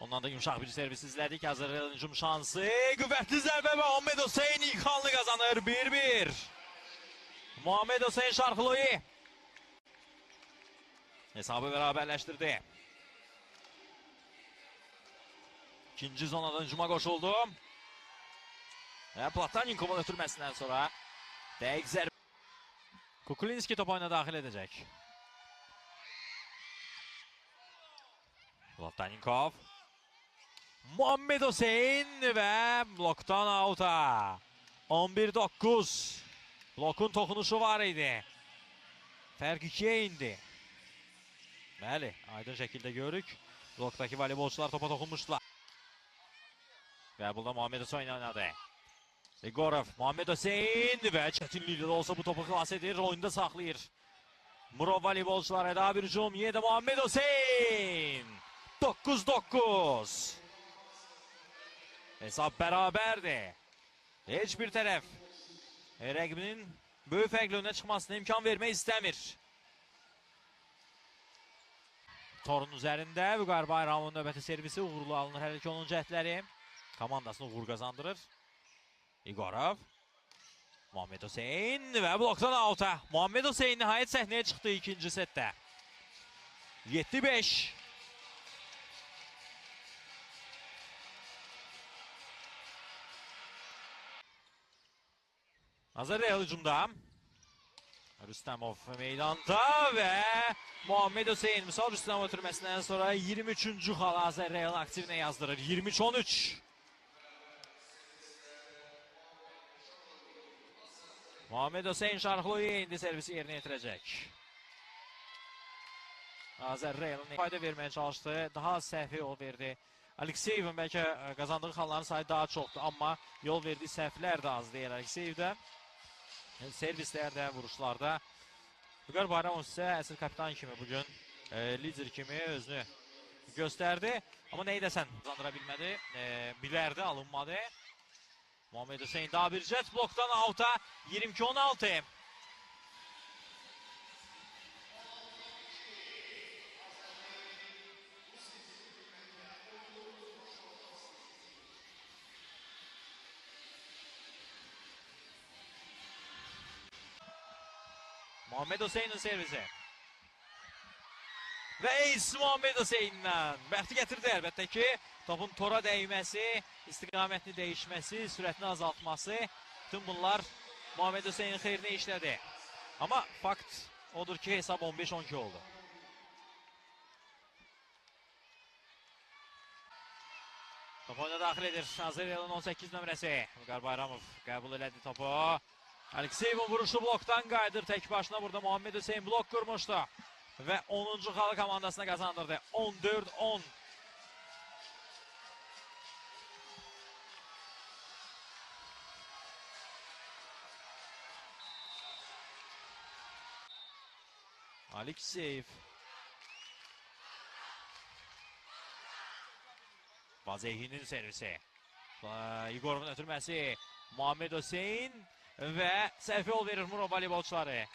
Ondan da yumuşak bir servis izledik. Hazır hücum şansı. Qüvvətli zərbə və Muhammed Hüseyin ilk anını kazanır. 1-1. Muhammed Hüseyin Şarkıloyu hesabı beraberleştirdi. İkinci zonadan hücuma koşuldu. Ve Platonenkov'un ötürmesinden sonra dəqiq zərbə. Kukulinski top oyuna daxil edəcək. Platonenkov. Muhammed Hüseyin ve bloktan out'a. 11-9. Blokun toxunuşu var idi. Fərq 2'ye indi. Bəli, aydın şəkildə görürük. Blokdakı voleybolçular topa toxunmuşdular. Və burada Muhammed Hüseyin oynadı. Egorov, Muhammed Hüseyin ve çətinliklə də olsa bu topu xilas edir, oyunda saxlayır. Murov voleybolçulara daha bir hücum, yine de Muhammed Hüseyin. 9-9. Hesap beraberdi. Hiçbir tərəf rəqibinin böyük fərqlə önə çıxmasına imkan vermək istəmir. Torun üzərində Vüqar Bayramın növbəti servisi uğurlu alınır hər iki 10-cu ətləri. Komandasını uğur qazandırır. Egorov. Muhammed Hüseyin ve bloktan out'a. Muhammed Hüseyin nihayet səhnəyə çıxdı ikinci setdə. 7-5. Hazır Real hücumda. Rüstemov meydanda ve Muhammed Hüseyin misal Rüstemov ötürmesinden sonra 23. xal Azər Real aktivine yazdırır. 23-13. Muhammed Hüseyin Şarkıloyu indi servisi yerine yetirecek. Azər Real'ın fayda vermeye çalıştı. Daha səhvi yol verdi. Alekseyev'in belki kazandığı xalların sayı daha çoktu ama yol verdiği səhvlər de az değil Alekseyev'de. Servislerde, vuruşlarda. Vüqar Bayramov ise əsl kapitan kimi bugün lider kimi özünü gösterdi. Ama neyi desen kazandıra bilmedi. Bilərdi, alınmadı. Muhammed Hüseyin daha bir jet bloktan out'a. 22-16. Muhammed Hüseyin'in servisi. Ve ace Muhammed Hüseyin'den. Bəxti getirdi elbette ki. Topun tora değmesi, istiqamətini değişmesi, sürətini azaltması. Tüm bunlar Muhammed Hüseyin'in xeyrinə işlədi. Ama fakt odur ki hesab 15-12 oldu. Top oyuna daxil edir. Azər Real'ın 18 nömrəsi. Vüqar Bayramov qəbul elədi topu. Alekseyev'in vuruşu bloktan qaydır. Tek başına burada Muhammed Hüseyin blok kurmuştu. Ve 10. xal komandasına kazandırdı. 14-10. Alekseyev. Vazehi'nin servisi. Egorov'un ötürmesi. Muhammed Hüseyin. Ve səhv yol verir Murov voleybolçuları.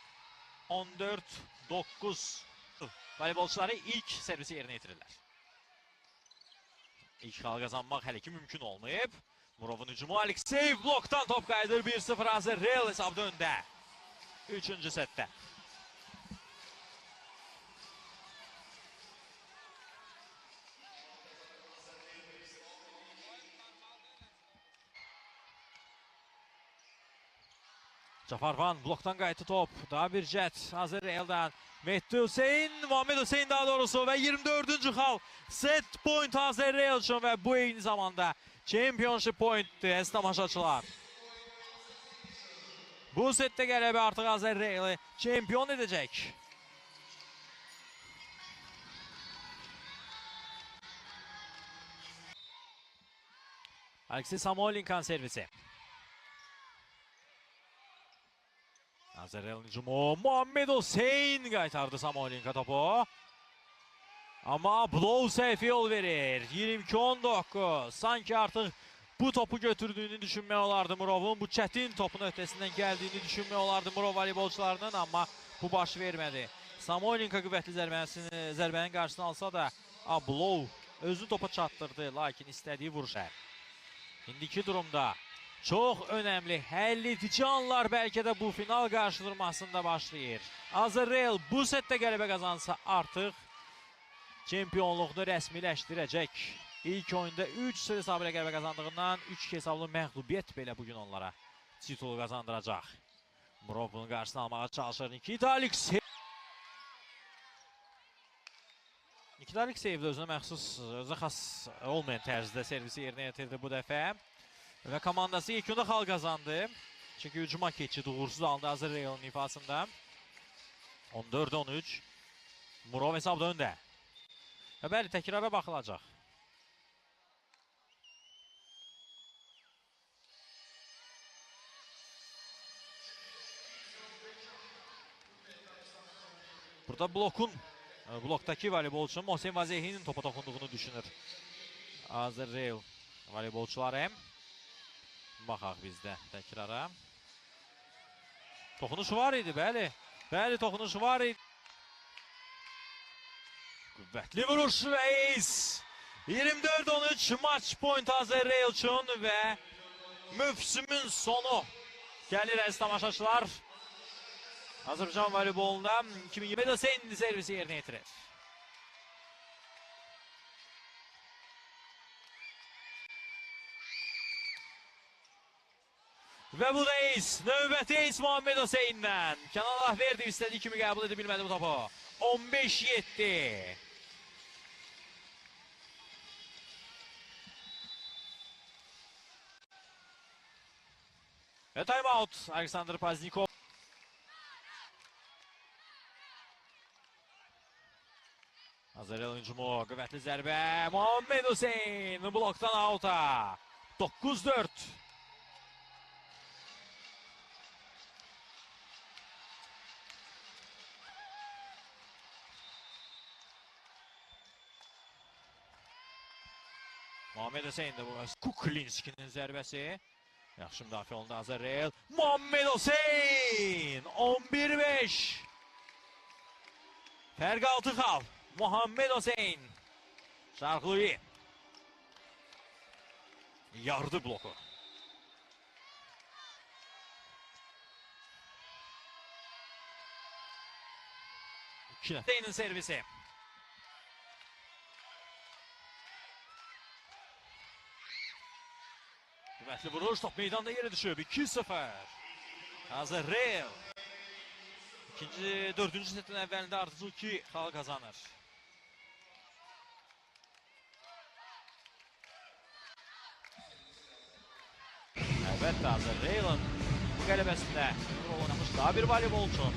14-9. Voleybolçuları ilk servisi yerine yetirirler. İlk xal kazanmak hələ ki mümkün olmayıb. Murov'un hücumu Alekseyev bloktan top kaydır. 1-0 Azər Real hesabda önde. 3. sette. Cafarvan bloktan qayıtdı top. Daha bir jet Azər Real'dan. Mehdi Hüseyin, Muhammed Hüseyin daha doğrusu ve 24. xal set point Azər Real üçün ve bu eyni zamanda championship point'ti əziz tamaşaçılar. Bu sette qələbə artıq Azər Real'ı çempion edecek. Alexey Samoylenko'nun servisi. Azər Real'ın hücumu Muhammed Hüseyin qaytardı Samoylenko topu. Ama blow səhv yol verir. 22-19. Sanki artık bu topu götürdüğünü düşünmək olardı Murov'un. Bu çətin topun ötesinden geldiğini düşünmək olardı Murov voleybolçularının ama bu baş vermedi. Samoylenko qüvvətli zərbənin qarşısını alsa da blow özü topa çatdırdı, lakin istədiyi vuruşlar. İndiki durumda çox önəmli, həlledici anlar bəlkə də bu final qarşıdurmasında başlayır. Azarreal bu setdə qələbə qazansa artıq çempionluğunu rəsmiləşdirəcək. İlk oyunda 3-0 hesabı ilə qələbə qazandığından 3-2 hesablı məğlubiyyət belə bugün onlara titulu qazandıracaq. Murov bunun qarşısını almağa çalışır. Nikita Alekseyev. Nikita Alekseyev də özünə məxsus, özünə xas olmayan tərzdə servisi yerinə yetirdi bu dəfə. Və komandası ilk oyunda xal qazandı. Çünki hücuma keçid uğursuz aldı Azarreal'ın ifasında. 14-13. Murov hesabda öndə. Və bəli, təkrara baxılacaq. Burada blokdakı voleybolçu Mohsen Vazehi'nin topa toxunduğunu düşünür Azarreal voleybolçuları. Baxaq bizdə təkrara. Toxunuş var idi, bəli. Bəli, toxunuş var idi. Qüvvətli vuruş və ace. 24-13 maç point Azarreal üçün və mövsümün sonu gəlir əziz tamaşaçılar. Azərbaycan voleybolunda 2020'de Hüseyin servisi yerinə yetirir. Və bu da ace. Növbəti ace Muhammed Hüseyin'dən. Kenan Ahverdiyev istədiyi kimi qəbul edə bilmədi bu topu. 15-7. Və timeout Aleksandr Paznikov. Azarreal hücumu, qüvvətli zərbə. Muhammed Hüseyin blokdan out'a. 9-4. Muhammed Hüseyin də bu Kuklinski'nin zərbəsi. Yaxşı müdafiə olundu Azarreal. Muhammed Hüseyin 11-5. Fərq 6 xal. Muhammed Hüseyin. Şarklı'yı. Yardı bloku. Hüseyin'in servisi. Qüvvətli vuruş, top meydanda yerə düşüb. 2-0. Azarreal. Dördüncü setin əvvəlində artıq 2 xal qazanır. Əlbəttə Azarreal'ın bu qələbəsində oynamış daha bir voleybolçu.